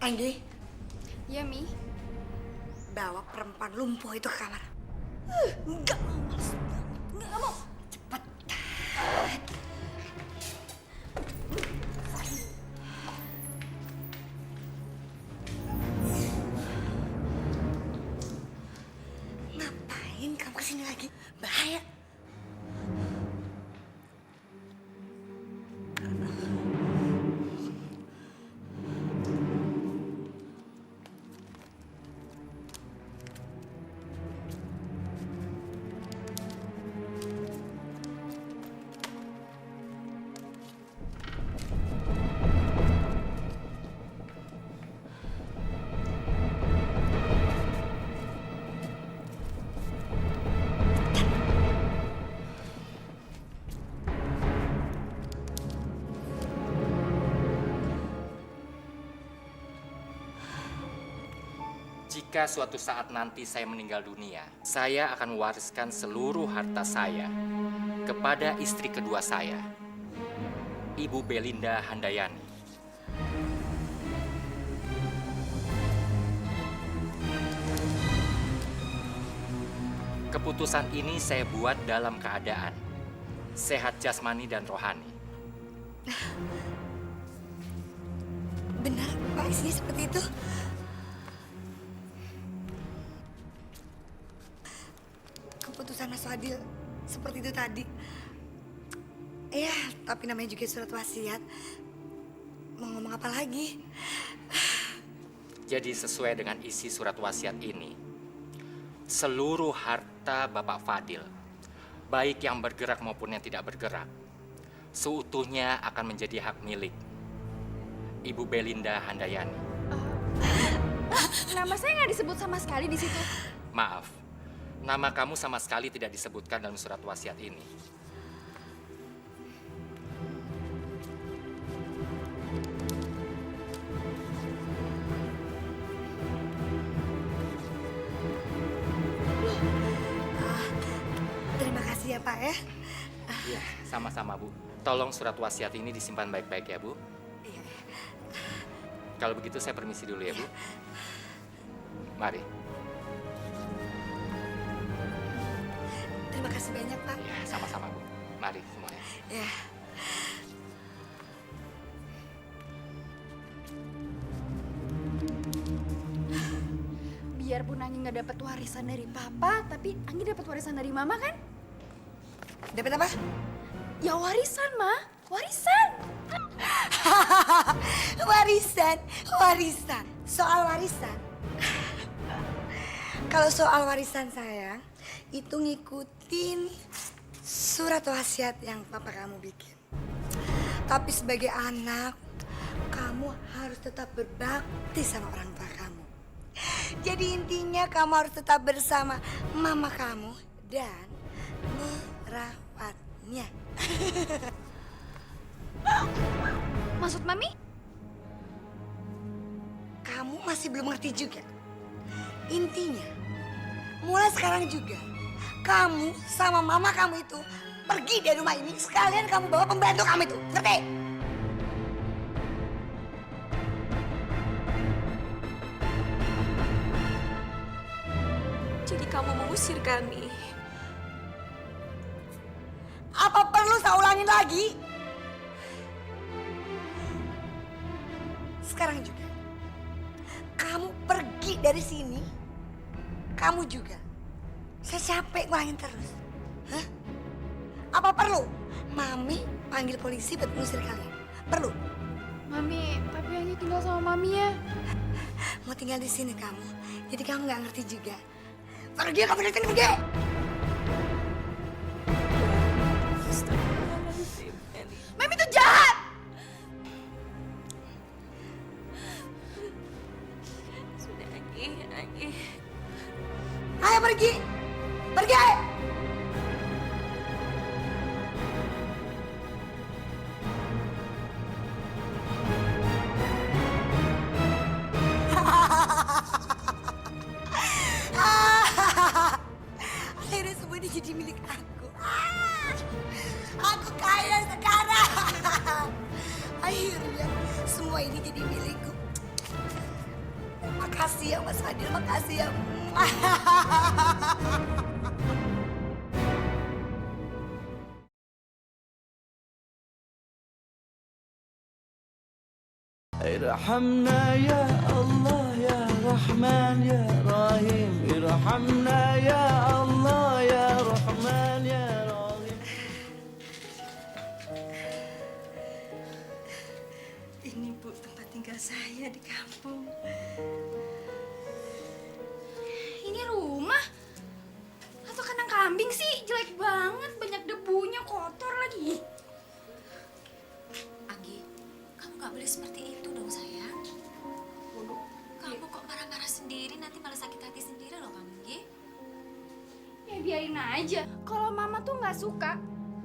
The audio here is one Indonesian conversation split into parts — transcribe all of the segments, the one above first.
Anggi, Iya, Mi. bawa perempuan lumpuh itu ke kamar. Enggak mau, males banget. Enggak mau. Cepat. Ngapain kamu kesini lagi? Bahaya. Jika suatu saat nanti saya meninggal dunia, saya akan mewariskan seluruh harta saya kepada istri kedua saya, Ibu Belinda Handayani. Keputusan ini saya buat dalam keadaan sehat jasmani dan rohani. Benar, Pak, isinya seperti itu. Keputusan Mas Fadil seperti itu tadi. Iya, tapi namanya juga surat wasiat. Mau ngomong apa lagi? Jadi sesuai dengan isi surat wasiat ini, seluruh harta Bapak Fadil, baik yang bergerak maupun yang tidak bergerak, seutuhnya akan menjadi hak milik Ibu Belinda Handayani. Nama saya nggak disebut sama sekali di situ. Maaf, nama kamu sama sekali tidak disebutkan dalam surat wasiat ini. Terima kasih ya, Pak ya. Iya, sama-sama Bu. Tolong surat wasiat ini disimpan baik-baik ya Bu. Iya. Kalau begitu saya permisi dulu ya Bu. Mari. Terima kasih banyak, Pak. Ya, sama-sama Bu. Mari semuanya. Ya. Biarpun Anggi nggak dapat warisan dari Papa, tapi Anggi dapat warisan dari Mama kan? Dapat apa? Ya warisan, Ma. Warisan. Warisan. Soal warisan. Kalau soal warisan sayang, itu ngikutin surat wasiat yang papa kamu bikin. Tapi sebagai anak, kamu harus tetap berbakti sama orang tua kamu. Jadi intinya kamu harus tetap bersama mama kamu dan merawatnya. Maksud Mami? Kamu masih belum ngerti juga. Intinya, mulai sekarang juga, kamu sama mama kamu itu pergi dari rumah ini. Sekalian kamu bawa pembantu kamu itu. Ngerti? Jadi kamu mengusir kami. Apa perlu saya ulangin lagi? Sekarang juga, kamu pergi dari sini. Kamu juga. Saya capek ngulangin terus. Hah? Apa perlu? Mami panggil polisi buat mengusir kalian. Perlu? Mami, tapi Anggi tinggal sama Mami ya. Mau tinggal di sini kamu. Jadi kamu nggak ngerti juga. Pergi kamu dari sini, pergi! Astagfirullahaladzim, Eli. Mami tuh jahat. Sudah, Anggi. Ayo pergi! Pergi! Akhirnya semua ini jadi milik aku. Aku kaya sekarang. Akhirnya semua ini jadi milikku. Makasih ya Mas Fadil, makasih ya. ارحمنا يا الله يا رحمن يا رحيم ارحمنا يا الله يا رحمن يا رحيم. Ini Bu tempat tinggal saya di kampung. Ini rumah? Atau kandang kambing sih? Jelek banget, banyak debunya, kotor lagi. Anggi, kamu gak boleh seperti itu dong sayang. Kamu kok marah-marah sendiri, nanti malah sakit hati sendiri loh kamu, Anggi. Ya biarin aja. Kalau mama tuh nggak suka,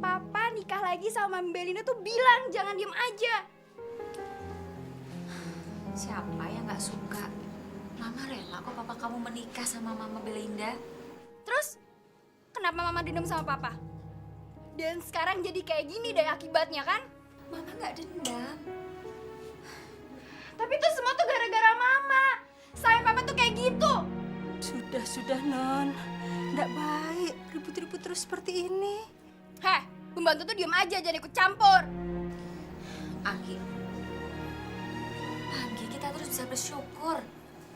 papa nikah lagi sama Mami Belinda tuh bilang jangan diem aja. Siapa yang gak suka? Mama rela kok papa kamu menikah sama Mama Belinda. Terus, kenapa mama dendam sama papa? Dan sekarang jadi kayak gini deh akibatnya kan? Mama gak dendam. Tapi itu semua tuh gara-gara mama. Sayang papa tuh kayak gitu. Sudah Non, nggak baik ribut-ribut terus seperti ini. Heh, pembantu tuh diem aja, jangan ikut campur. Anggi, Anggi, kita terus bisa bersyukur.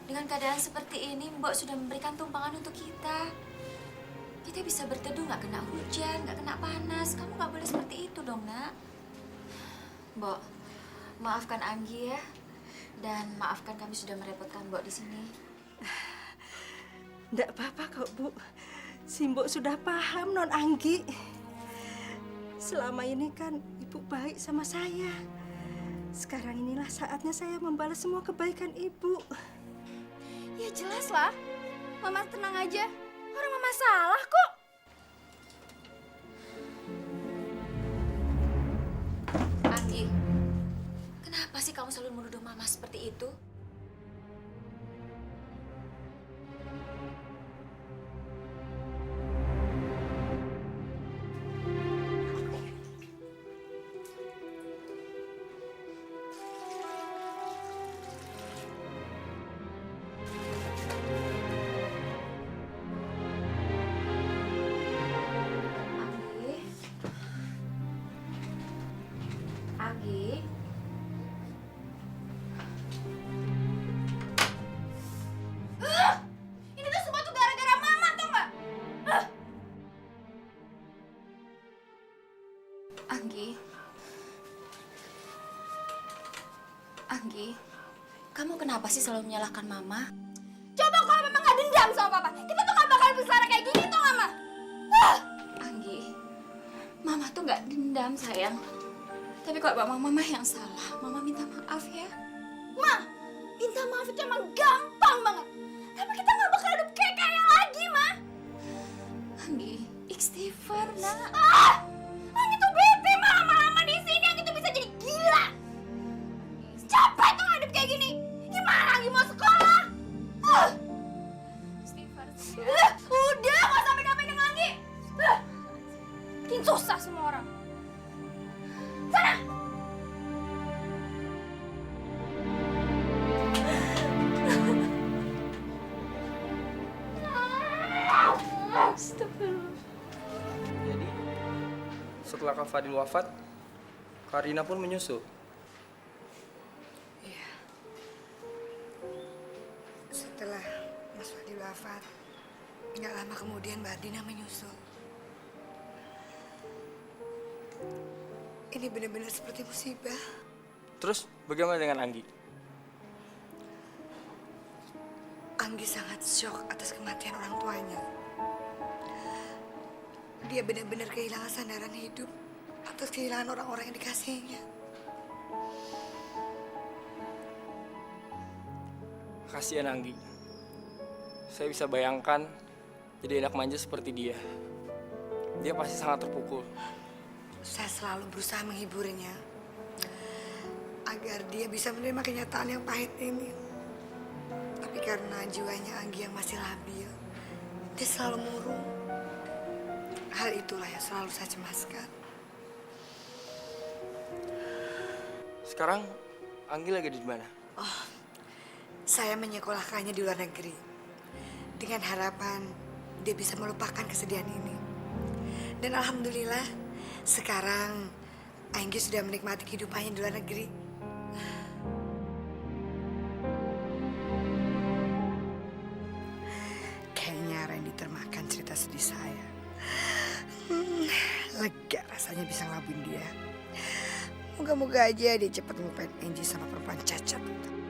Dengan keadaan seperti ini, Mbok sudah memberikan tumpangan untuk kita. Kita bisa berteduh, nggak kena hujan, nggak kena panas. Kamu nggak boleh seperti itu dong, Nak. Mbok, maafkan Anggi ya. Dan maafkan kami sudah merepotkan Mbok di sini. Nggak apa-apa kok Bu. Si Mbok sudah paham Non Anggi. Selama ini kan Ibu baik sama saya. Sekarang inilah saatnya saya membalas semua kebaikan Ibu. Ya jelas lah. Mama tenang aja. Orang mama salah kok. Anggi, kenapa sih kamu selalu menuduh Mama seperti itu? Anggi, Anggi, Ini tuh semua tuh gara-gara mama tau nggak? Anggi, Anggi, kamu kenapa sih selalu menyalahkan Mama? Coba kalau memang nggak dendam sama papa, kita tuh nggak bakal besar kayak gini tuh mama. Anggi, Mama tuh nggak dendam sayang. Tapi kalau Mama yang salah, Mama minta maaf ya. Ma, minta maaf itu emang gampang banget. Tapi kita nggak bakal hidup kayak kaya lagi, Ma. Anggi, istighfar nak. Ang itu bete Ma, lama-lama di sini Ang itu bisa jadi gila. Capek tuh hidup kayak gini. Gimana lagi mau sekolah? Istighfar. Udah, nggak usah pegang-pegang lagi. Bikin susah semua orang. Sana. Jadi, setelah Kak Fadil wafat, Karina pun menyusul. Setelah Mas Fadil wafat, nggak lama kemudian Mbak Dina menyusul. Ini benar-benar seperti musibah. Terus, bagaimana dengan Anggi? Anggi sangat syok atas kematian orang tuanya. Dia benar-benar kehilangan sandaran hidup atas kehilangan orang-orang yang dikasihinya. Kasihan Anggi. Saya bisa bayangkan jadi anak manja seperti dia. Dia pasti sangat terpukul. Saya selalu berusaha menghiburnya agar dia bisa menerima kenyataan yang pahit ini. Tapi karena jiwanya Anggi yang masih labil, dia selalu murung. Hal itulah yang selalu saya cemaskan. Sekarang Anggi lagi di mana? saya menyekolahkannya di luar negeri dengan harapan dia bisa melupakan kesedihan ini. Dan alhamdulillah sekarang Anggi sudah menikmati kehidupannya di luar negeri. Kayaknya Randy termakan cerita sedih saya. Lega rasanya bisa ngelabuin dia. Moga-moga aja dia cepat ngelupain Angie sama perempuan cacat itu.